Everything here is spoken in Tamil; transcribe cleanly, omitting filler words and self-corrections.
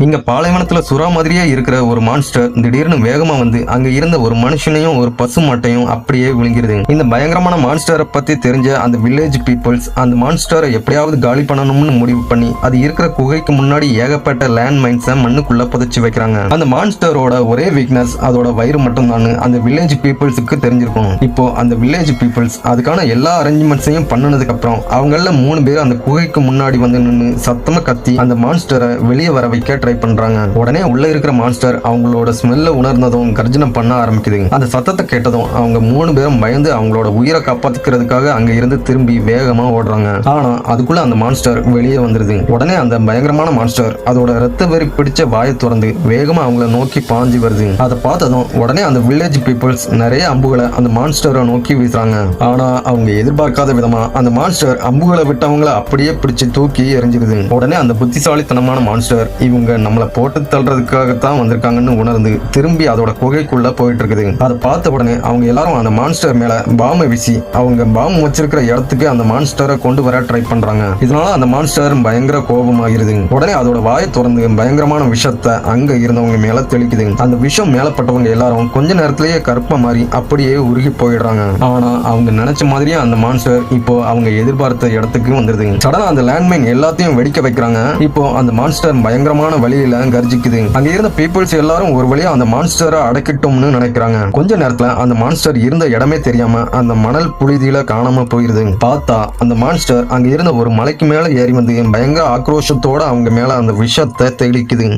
இங்க பாலைவனத்துல சுறா மாதிரியே இருக்கிற ஒரு மான்ஸ்டர் திடீர்னு வேகமா வந்து அங்க இருந்த ஒரு மனுஷனையும் ஒரு பசு மாட்டையும் அப்படியே விழுங்கிருது. இந்த பயங்கரமான மான்ஸ்டரை பத்தி தெரிஞ்ச அந்த வில்லேஜ் பீப்புள்ஸ் அந்த மான்ஸ்டரை எப்படியாவது காலி பண்ணணும்னு முடிவு பண்ணி அது இருக்கிற குகைக்கு முன்னாடி ஏகப்பட்ட லேண்ட் மைன்ஸை மண்ணுக்குள்ள புதைச்சு வைக்கிறாங்க. அந்த மான்ஸ்டரோட ஒரே வீக்னஸ் அதோட வயிறு மட்டும் தான் அந்த வில்லேஜ் பீப்புள்ஸுக்கு தெரிஞ்சிருக்கும். இப்போ அந்த வில்லேஜ் பீப்புள்ஸ் அதுக்கான எல்லா அரேஞ்ச்மெண்ட்ஸையும் பண்ணனதுக்கு அப்புறம் அவங்கள 3 பேர் அந்த குகைக்கு முன்னாடி வந்து நின்று சத்தமா கத்தி அந்த மான்ஸ்டரை வெளியே வர வைக்க ட்ரை பண்றாங்க. உடனே உள்ள இருக்கிற மான்ஸ்டர் அவங்களோட ஸ்மெல்ல உணர்ந்ததும் கர்ஜனம் பண்ண ஆரம்பிக்குது. அந்த சத்தத்தை கேட்டதும் அவங்க 3 பேரும் பயந்து அவங்களோட உயிரை காப்பாத்திக்கிறதுக்காக அங்க இருந்து திரும்பி வேகமா ஓடுறாங்க. ஆனா அதுக்குள்ள அந்த மான்ஸ்டர் வெளியே வந்துருது. உடனே அந்த பயங்கரமான மான்ஸ்டர் அதோட ரத்த வெறி பிடிச்ச வாயை திறந்து வேகமா அவங்கள நோக்கி பாஞ்சு வருது. அதை பார்த்ததும் உடனே அந்த வில்லேஜ் பீப்புள்ஸ் நிறைய அம்புகளை அந்த மான்ஸ்டரை நோக்கி வீசுறாங்க. ஆனா அவங்க எதிர்பார்க்காத விதமா அந்த மான்ஸ்டர் அம்புகளை விட்டவங்களை அப்படியே பிடிச்சு தூக்கி எரிஞ்சிருது. உடனே அந்த புத்திசாலித்தனமான மான்ஸ்டர் இவங்க நம்மளை போட்டு தள்ளுறதுக்காகத்தான் வந்திருக்காங்கன்னு உணர்ந்து திரும்பி அதோட குகைக்குள்ள போயிட்டு இருக்குது. அதை பார்த்த உடனே அவங்க எல்லாரும் அந்த மான்ஸ்டர் மேல பாம்பை வீசி அவங்க பாம்பு வச்சிருக்கிற இடத்துக்கு அந்த மான்ஸ்டரை கொண்டு வர ட்ரை பண்றாங்க. இதனால அந்த மான்ஸ்டர் பயங்கர கோபமாயிருது. உடனே அதோட வாயை திறந்து பயங்கரமான விஷத்தை அங்க இருந்தவங்க மேல தெளிக்குது. அந்த விஷம் மேலப்பட்டவங்க எல்லாரும் கொஞ்ச நேரத்திலேயே கருப்பா மாறி அப்படியே உருகி போயிடுறாங்க. ஆனா அவங்க நினைச்ச மாதிரியே அந்த மான்ஸ்டர் இப்போ அவங்க எதிர்பார்த்த இடத்துக்கு வந்துருது. சடனா அந்த லேண்ட்மைன் எல்லாத்தையும் வெடிக்க வைக்கிறாங்க. இப்போ அந்த மான்ஸ்டர் பயங்கரமான வழியில கர்ஜிக்குது. அங்க இருந்த பீப்புள்ஸ் எல்லாரும் ஒரு வழியா அந்த மான்ஸ்டரை அடக்கிட்டோம்னு நினைக்கிறாங்க. கொஞ்ச நேரத்துல அந்த மான்ஸ்டர் இருந்த இடமே தெரியாம அந்த மணல் புழுதியில காணாம போயிருது. பார்த்தா அந்த மான்ஸ்டர் அங்க இருந்த ஒரு மலைக்கு மேல ஏறி வந்து பயங்கர ஆக்ரோஷத்தோட அவங்க மேல அந்த விஷத்தை தெளிக்குது.